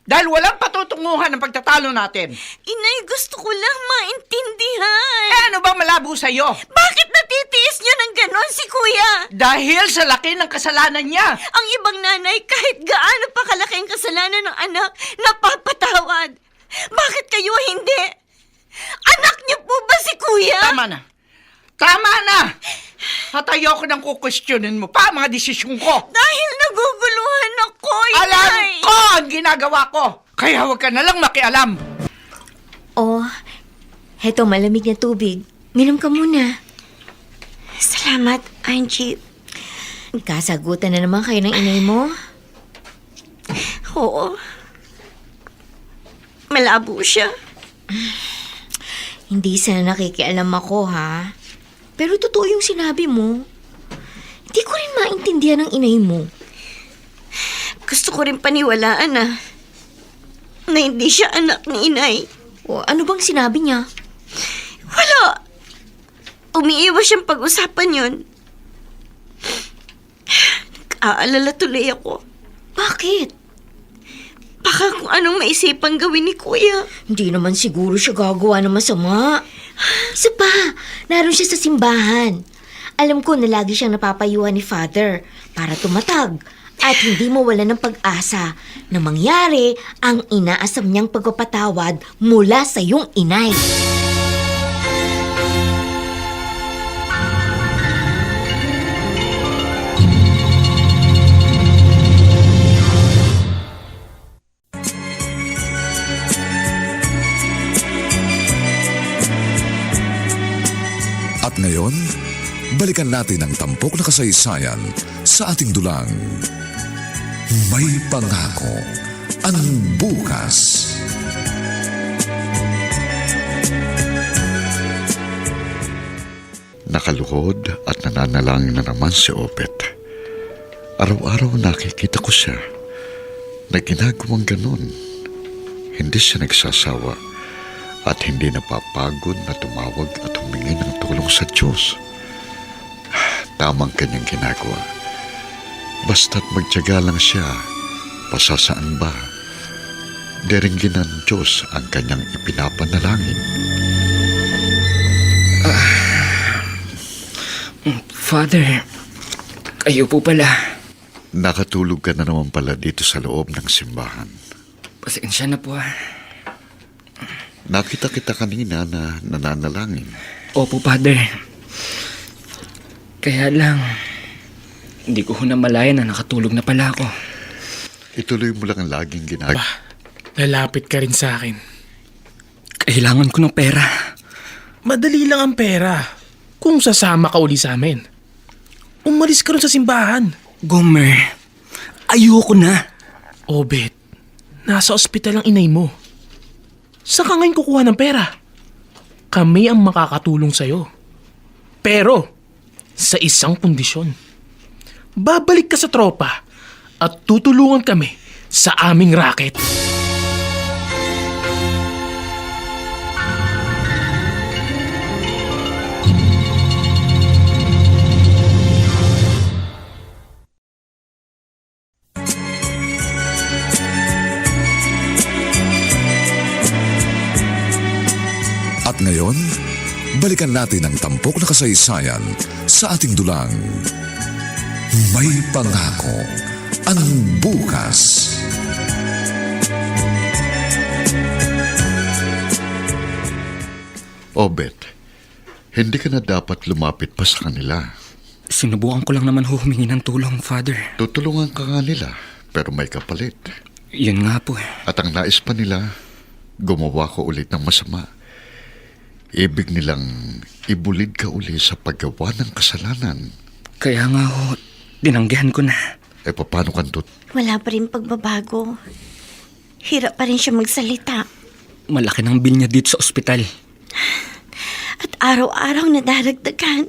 Dahil walang patutunguhan ng pagtatalo natin. Inay, gusto ko lang maintindihan. Eh, ano bang malabo sa'yo? Bakit natitiis niyo ng ganon si kuya? Dahil sa laki ng kasalanan niya. Ang ibang nanay, kahit gaano pa kalaki ang kasalanan ng anak, napapatawad. Bakit kayo hindi? Anak niyo po ba si kuya? Tama na. Tama na! At ayoko nang kukwestiyonin mo pa ang mga desisyon ko. Dahil naguguluhan ako, Alam Inay. ko ang ginagawa ko. Kaya huwag ka na lang makialam. Oh, heto malamig na tubig. Minom ka muna. Salamat, Angie. Kasagutan na naman kayo ng inay mo. Oo. Malabo siya. Hindi sana nakikialam ako, ha? Pero totoo yung sinabi mo. Hindi ko rin maintindihan ang inay mo. Gusto ko rin paniwalaan na hindi siya anak ni Inay. O ano bang sinabi niya? Wala. Umiiwas siyang pag-usapan yun. Nag-aalala tuloy ako. Bakit? Baka kung anong maisipang gawin ni Kuya. Hindi naman siguro siya gagawa ng masama. Isa pa, naroon siya sa simbahan. Alam ko na lagi siyang napapayuhan ni Father para tumatag at hindi mawala ng pag-asa na mangyari ang inaasam niyang pagpapatawad mula sa iyong inay. At ngayon, balikan natin ang tampok na kasaysayan sa ating dulang. May pangako ang bukas. Nakaluhod at nananalangin na naman si Opet. Araw-araw nakikita ko siya na ginagawang ganun. Hindi siya nagsasawa at hindi napapagod na tumawag at humingi ng tulong sa Diyos. Tamang kanyang ginagawa. Basta't magtiyaga lang siya, pasasaan ba? Diringgin ng Diyos ang kanyang ipinapanalangin. Father, kayo po pala. Nakatulog ka na naman pala dito sa loob ng simbahan. Pasensya na po. Nakita kita kanina na nananalangin. Opo, Father. Kaya lang, hindi ko namalayan na nakatulog na pala ako. Ituloy mo lang ang laging ginagawa. Lalapit ka rin sa akin. Kailangan ko ng pera. Madali lang ang pera kung sasama ka uli sa amin. Umalis ka rin sa simbahan. Gomer, ayoko na. Obet, nasa ospital ang inay mo. Saan ka ngayon kukuha ng pera? Kami ang makakatulong sa'yo. Pero, sa isang kondisyon. Babalik ka sa tropa at tutulungan kami sa aming racket. At ngayon, balikan natin ang tampok na kasaysayan sa ating dulang. May pangako ang bukas. Obet, hindi ka na dapat lumapit pa sa kanila. Sinubukan ko lang naman humingi ng tulong, Father. Tutulungan ka nga nila, pero may kapalit. Yun nga po eh. At ang nais pa nila, gumawa ko ulit ng masama. Ibig nilang ibulid ka uli sa paggawa ng kasalanan. Kaya nga ho, dinanggihan ko na. E paano kantut? Wala pa rin pagbabago. Hirap pa rin siya magsalita. Malaki ng bill niya dito sa ospital. At araw-araw nadaragdagan.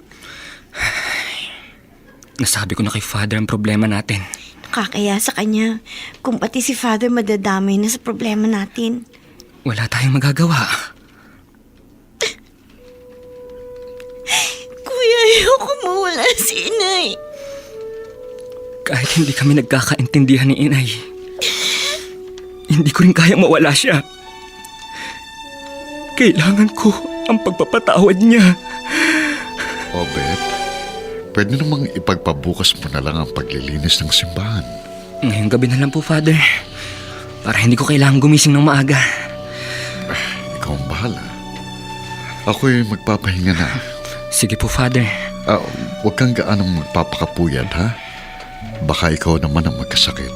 Nasabi ko na kay Father ang problema natin. Nakakaya sa kanya kung pati si Father madadamay na sa problema natin. Wala tayong magagawa. Kuya, ayoko mawala si Inay. Kahit hindi kami nagkakaintindihan ni Inay, hindi ko rin kaya mawala siya. Kailangan ko ang pagpapatawad niya. Obet, pwede namang ipagpabukas mo na lang ang paglilinis ng simbahan. Ngayong gabi na lang po, Father. Para hindi ko kailangan gumising ng maaga. Ikaw ang bahala. Ako'y magpapahinga na. Sige po, Father. Huwag kang gaanong magpapakapuyat, ha? Baka ikaw naman ang magkasakit.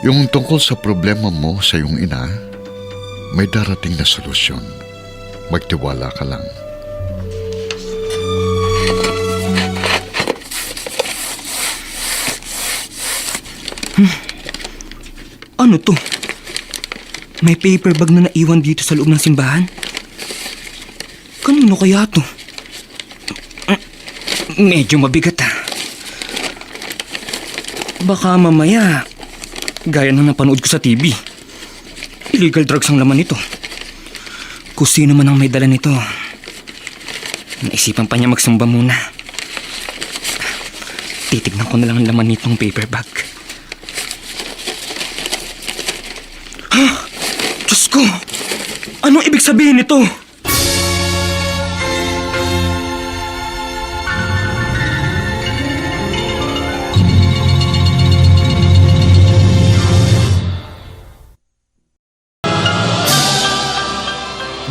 Yung tungkol sa problema mo sa iyong ina, may darating na solusyon. Magtiwala ka lang. Ano to? May paper bag na naiwan dito sa loob ng simbahan? Kanino kaya to? Medyo mabigat ah. Baka mamaya, gaya ng napanood ko sa TV, illegal drugs ang laman nito. Kung sino man ang may dala nito, naisipan pa niya magsamba muna. Titignan ko na lang ang laman nitong paper bag. Ha? Diyos ko! Anong ibig sabihin nito?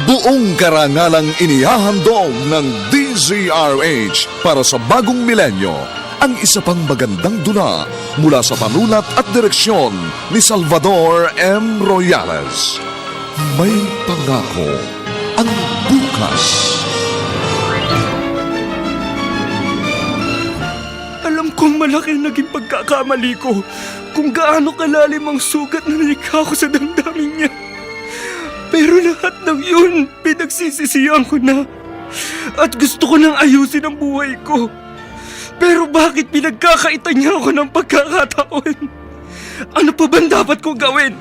Buong karangalang inihahandog ng DZRH para sa bagong milenyo ang isa pang magandang dula mula sa panulat at direksyon ni Salvador M. Royales. May pangako ang bukas. Alam kong malaki ang naging pagkakamali ko kung gaano kalalim ang sugat na nalikha ko sa damdamin niya. Pero lahat ng yun, pinagsisisihan ko na. At gusto ko nang ayusin ang buhay ko. Pero bakit pinagkakaitan niya ako ng pagkakataon? Ano pa ba dapat kong gawin?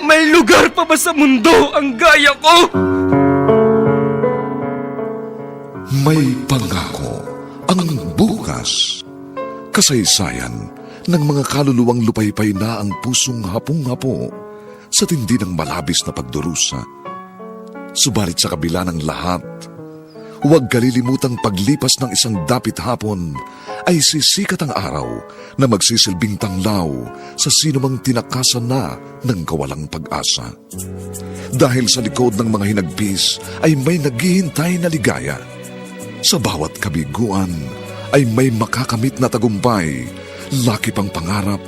May lugar pa ba sa mundo ang gaya ko? May pangako ang bukas. Kasaysayan ng mga kaluluwang lupaypay na ang pusong hapong-hapo sa tindi ng malabis na pagdurusa. Subalit sa kabila ng lahat, huwag kalilimutang paglipas ng isang dapit hapon ay sisikat ang araw na magsisilbing tanglaw sa sinumang tinakasan na ng kawalang pag-asa. Dahil sa likod ng mga hinagpis ay may naghihintay na ligaya. Sa bawat kabiguan ay may makakamit na tagumpay, laki pang pangarap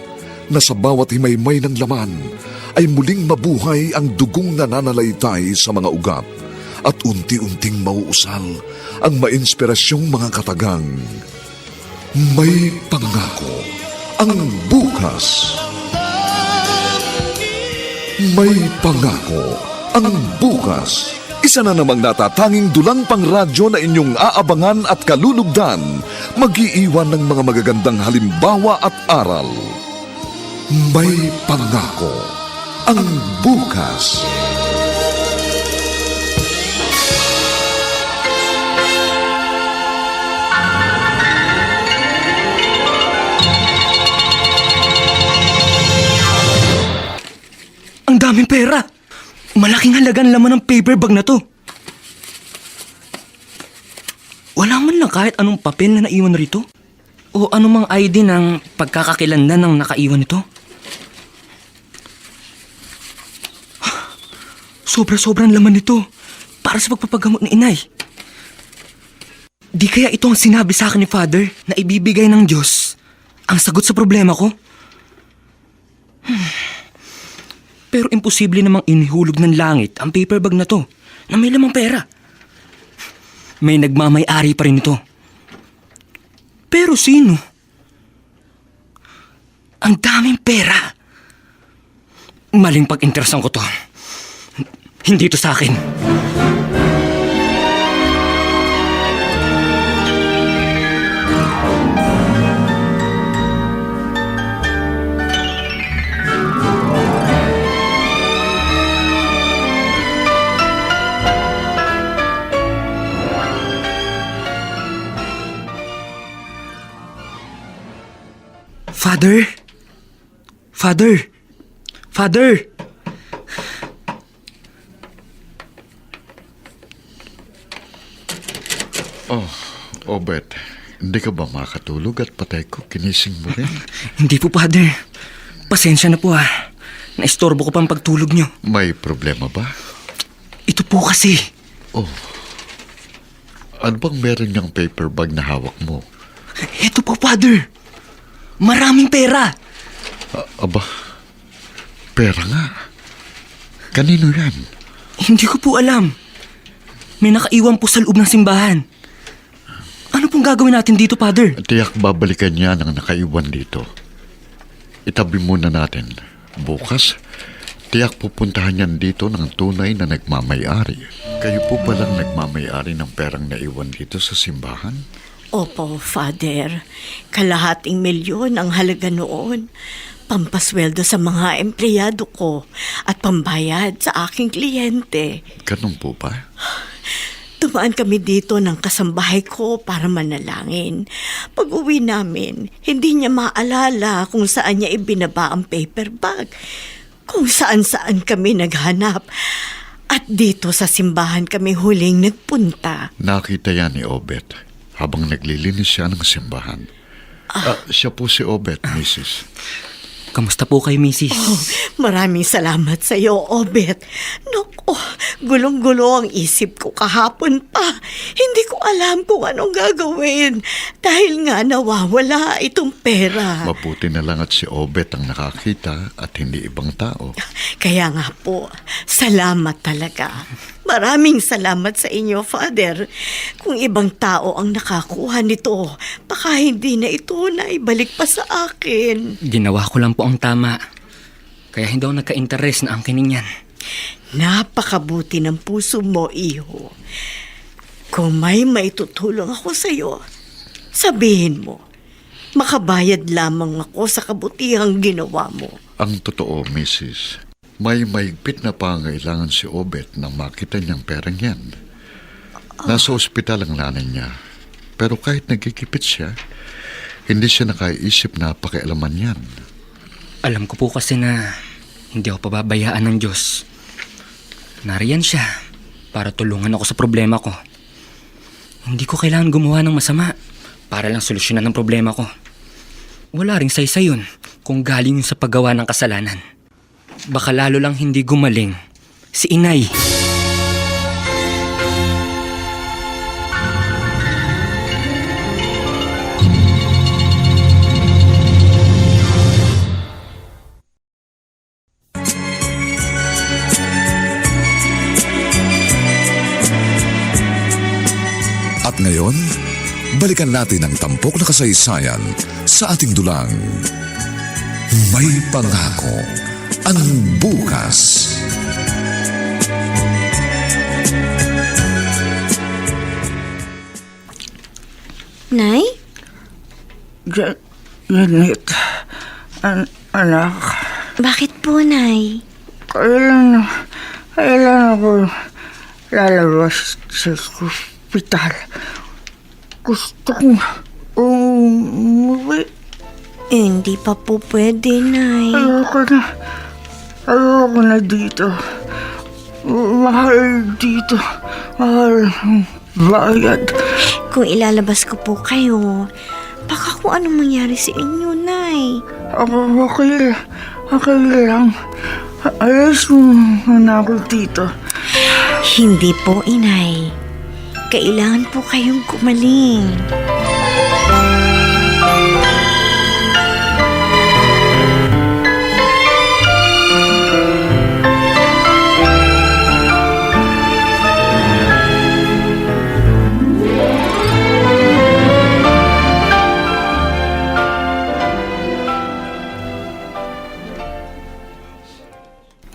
na sa bawat himaymay ng laman ay muling mabuhay ang dugong nananalaytay sa mga ugat at unti-unting mauusal ang mainspirasyong mga katagang. May pangako ang bukas. May pangako ang bukas. Isa na namang natatanging dulang pangradyo na inyong aabangan at kalulugdan, mag-iiwan ng mga magagandang halimbawa at aral. May pangako ang bukas. Ang daming pera! Malaking halagang laman ng paper bag na to. Wala man lang kahit anong papel na naiwan rito. O anumang ID ng pagkakakilanlan ng nakaiwan nito. Sobra-sobrang laman nito para sa pagpapagamot ni inay. Di kaya ito ang sinabi sa akin ni Father na ibibigay ng Diyos ang sagot sa problema ko? Pero imposible namang inihulog ng langit ang paper bag na to na may lamang pera. May nagmamay-ari pa rin ito. Pero sino? Ang daming pera. Maling pag-interesan ko to. Hindi to sa akin. Father? Father? Father? Obet, hindi ka ba makatulog at patay ko? Kinising mo rin? Hindi po, Father. Pasensya na po Naistorbo ko pang pagtulog nyo. May problema ba? Ito po kasi. Ano bang meron niyang paper bag na hawak mo? Ito po, Father. Maraming pera. Aba, pera nga. Kanino yan? Hindi ko po alam. May nakaiwan po sa loob ng simbahan. Ano pong gagawin natin dito, Father? Tiyak babalikan niya ng nakaiwan dito. Itabi muna natin. Bukas, tiyak pupuntahan niyan dito ng tunay na nagmamay-ari. Kayo po palang nagmamay-ari ng perang naiwan dito sa simbahan? Opo, Father. Kalahating milyon ang halaga noon. Pampasweldo sa mga empleyado ko at pambayad sa aking kliyente. Ganun po ba? Tumaan kami dito ng kasambahay ko para manalangin. Pag-uwi namin, hindi niya maalala kung saan niya ibinaba ang paper bag. Kung saan-saan kami naghanap. At dito sa simbahan kami huling nagpunta. Nakita yan ni Obet habang naglilinis siya ng simbahan. Siya po si Obet, Mrs. Kamusta po kayo, Mrs.? Maraming salamat sa iyo, Obet. Naku, gulong-gulo ang isip ko kahapon pa. Hindi ko alam kung anong gagawin dahil nga nawawala itong pera. Mabuti na lang at si Obet ang nakakita at hindi ibang tao. Kaya nga po, salamat talaga. Maraming salamat sa inyo, Father. Kung ibang tao ang nakakuha nito, baka hindi na ito na ibalik pa sa akin. Ginawa ko lang po ang tama. Kaya hindi ako nagka-interes na angkinin yan. Napakabuti ng puso mo, iho. Kung may maitutulong ako sa iyo, sabihin mo, makabayad lamang ako sa kabutihang ginawa mo. Ang totoo, Mrs., may mahigpit na pangailangan si Obet nang makita niyang perang yan. Nasa ospital ang nanay niya. Pero kahit nagkikipit siya, hindi siya nakaisip na pakialaman yan. Alam ko po kasi na hindi ako pababayaan ng Diyos. Nariyan siya para tulungan ako sa problema ko. Hindi ko kailangan gumawa ng masama para lang solusyonan ang problema ko. Wala ring saysay yun kung galing yun sa paggawa ng kasalanan. Baka lalo lang hindi gumaling si inay. At ngayon, balikan natin ang tampok na kasaysayan sa ating dulang. May pangako ang bukas. Nay? Janet, anak, Bakit po, Nay? kailan ako lalabas sa ospital? Gusto kong umuwi. Hindi pa po pwede, Nay. Ayoko na dito. Mahal dito. Mahal ang bayad. Kung ilalabas ko po kayo, baka kung anong mangyari sa inyo, Nay. Okay lang. Alas mo na ako dito. Hindi po, Inay. Kailangan po kayong gumaling.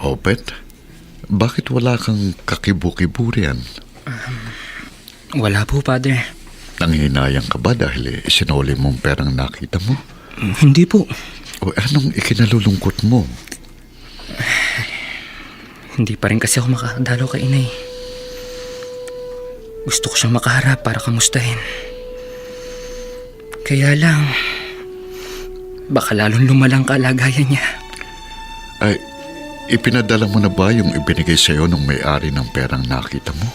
Obet, bakit wala kang kakibu-kiburian? Wala po, Father. Nanghinayang ka ba dahil isinuli mong perang nakita mo? Hindi po. O anong ikinalulungkot mo? Hindi pa rin kasi ako makadalo kay inay. Gusto ko siyang makaharap para kamustahin. Kaya lang, baka lalong lumalang kalagayan niya. Ay, ipinadala mo na ba yung ibinigay sa'yo nung may-ari ng perang nakita mo?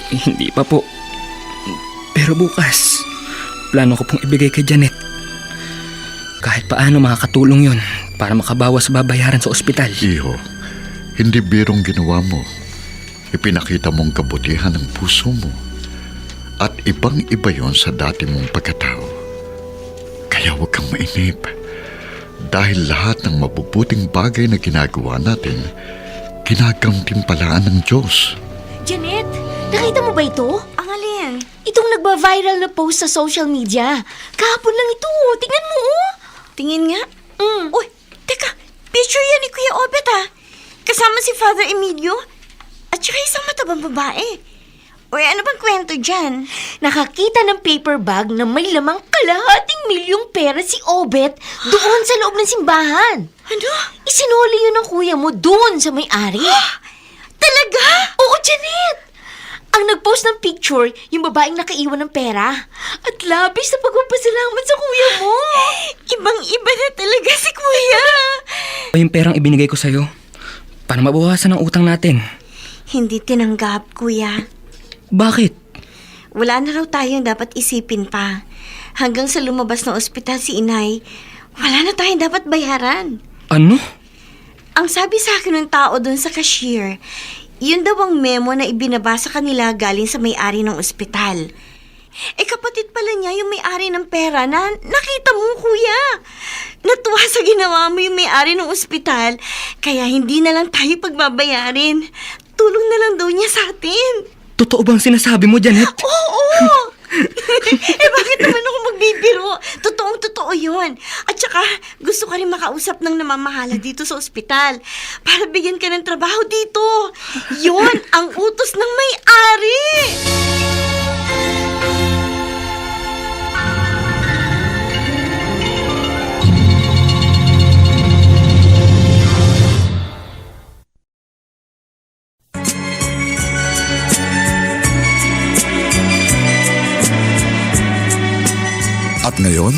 Hindi pa po. Pero bukas, plano ko pong ibigay kay Janet. Kahit paano makakatulong yon para makabawas sa babayaran sa ospital. Iho, hindi birong ginawa mo. Ipinakita mong kabutihan ng puso mo. At ibang-iba yon sa dati mong pagkatao. Kaya huwag kang mainip. Dahil lahat ng mabubuting bagay na ginagawa natin, ginagantimpalaan ng Diyos. Janet, nakita mo ba ito? Ang alin? Itong nagba-viral na post sa social media. Kahapon lang ito. Tingnan mo, oh. Tingin nga. Uy, teka. Picture yan ni Kuya Obet, ha? Kasama si Father Emilio. At saka isang matabang babae. Uy, ano bang kwento dyan? Nakakita ng paper bag na may lamang kalahating milyong pera si Obet doon sa loob ng simbahan. Ano? Isinuli yun ng kuya mo doon sa may-ari. Talaga? Oo, Janet! Ang nag-post ng picture, yung babaeng nakaiwan ng pera. At labis na pagpapasalamat sa kuya mo. Ibang-iba na talaga si Kuya. Yung perang ibinigay ko sa'yo para mabawasan ang utang natin. Hindi tinanggap, Kuya. Bakit? Wala na raw tayong dapat isipin pa. Hanggang sa lumabas ng ospital si Inay, wala na tayong dapat bayaran. Ano? Ang sabi sa akin ng tao doon sa cashier, yun daw ang memo na ibinabasa kanila galing sa may-ari ng ospital. Kapatid pala niya yung may-ari ng pera na nakita mo, Kuya. Natuwa sa ginawa mo yung may-ari ng ospital, kaya hindi na lang tayo pagbabayarin. Tulong na lang daw niya sa atin. Totoo bang sinasabi mo, Janet? Oo! Bakit naman ako magbibiro? Totoong-totoo yun. At saka, gusto ka rin makausap ng namamahala dito sa ospital para bigyan ka ng trabaho dito. Yun ang utos ng may-ari! At ngayon,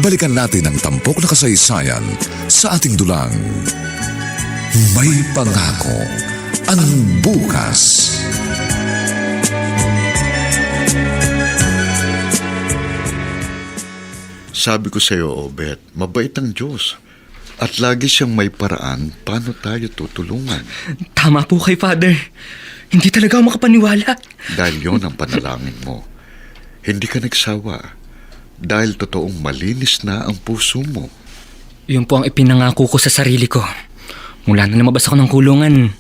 balikan natin ang tampok na kasaysayan sa ating dulang. May pangako ang bukas. Sabi ko sa'yo, Obet, mabait ang Diyos. At lagi siyang may paraan paano tayo tutulungan. Tama po kay Father. Hindi talaga ako makapaniwala. Dahil yon ang panalangin mo. Hindi ka nagsawa. Dahil totoong malinis na ang puso mo. Yun po ang ipinangako ko sa sarili ko. Mula na lumabas ako ng kulungan,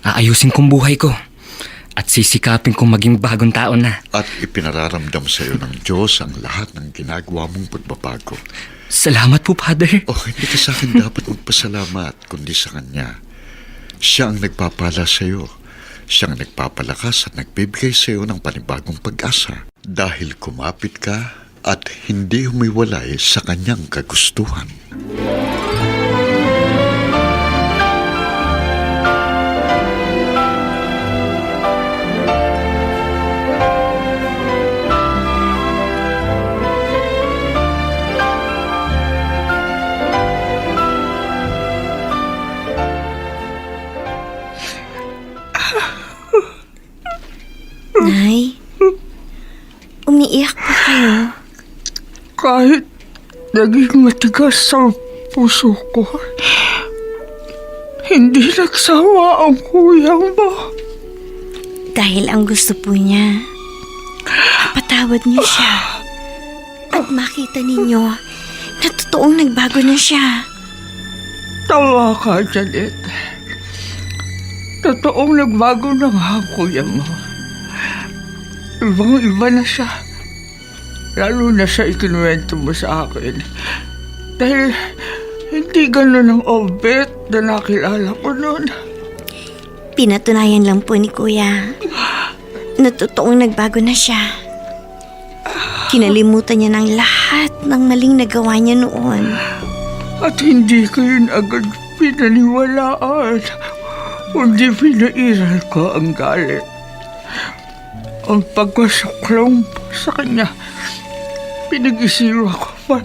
aayusin kong buhay ko. At sisikapin kong maging bagong tao na. At ipinararamdam sa iyo ng Diyos ang lahat ng ginagawa mong pagbabago. Salamat po, Father. Hindi ka sa akin dapat magpasalamat, kundi sa Kanya. Siya ang nagpapala sa iyo. Siya ang nagpapalakas at nagbibigay sa iyo ng panibagong pag-asa. dahil kumapit ka at hindi humiwalay sa kanyang kagustuhan. Nay, umiiyak pa kayo. Kahit naging matigas sa puso ko, hindi nagsawa ang kuya mo. Dahil ang gusto po niya, mapatawad niyo siya. At makita ninyo na totoong nagbago na siya. Tawa ka, Janet. Totoong nagbago na nga ang kuya mo. Ibang-iba na siya. Lalo na siya ikinuwento mo sa akin. Dahil hindi ganun ang obet na nakilala ko noon. Pinatunayan lang po ni Kuya na totoong nagbago na siya. Kinalimutan niya ng lahat ng maling nagawa niya noon. At hindi ko yun agad pinaniwalaan. Kundi pinairal ko ang galit. Ang pagkasuklaw sa kanya. Pinag-isiwa ko pa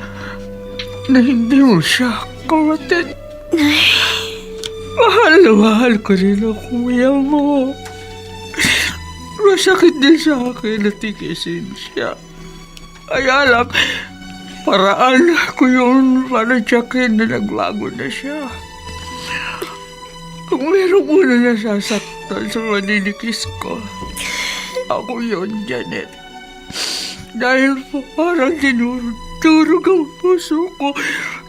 na hindi mo siya kawatin. Mahal na mahal ko rin ang kuya mo. Masakit din sa akin na tikisin siya. Kaya lang, paraan ko yun para tiyakin na nagbago na siya. Kung merong una nasasaktan sa maninikis ko, ako yun, Janet. Dahil parang dinurog ang puso ko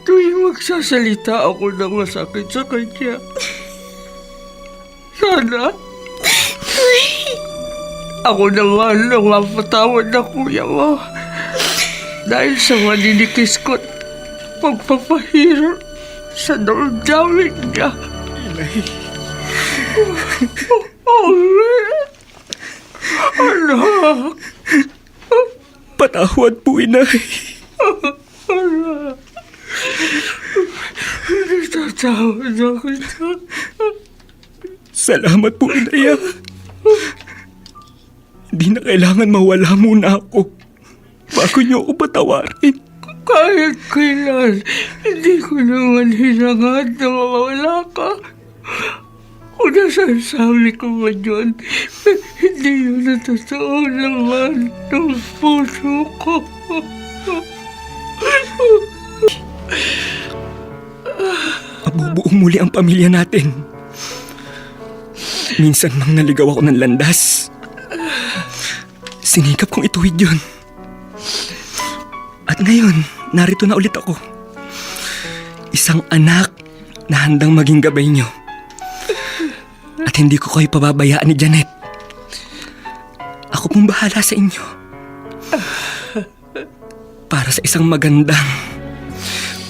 tuwing magsasalita ako ng masakit sa kanya. Sana, ako naman ang mapatawad na kuya mo. Dahil sa maninikis ko at pagpapahirap sa damdamin niya. Anak! Patawad po, inay. Anak! Natatawad na kita. Salamat po, inay. Hindi na kailangan mawala muna ako bago niyo ako patawarin. Kahit kailan, hindi ko naman hinangad na mawala ka. Kung nasasabi ko ba yun, hindi yun na totoo naman ng puso ko. Mabubuo muli ang pamilya natin. Minsan mang naligaw ako ng landas. Sinikap kong ituwid yun. At ngayon, narito na ulit ako. Isang anak na handang maging gabay niyo. At hindi ko kayo pababayaan ni Janet. Ako pong bahala sa inyo. Para sa isang magandang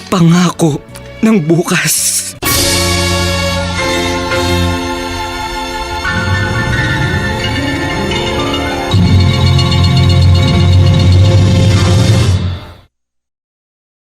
pangako ng bukas.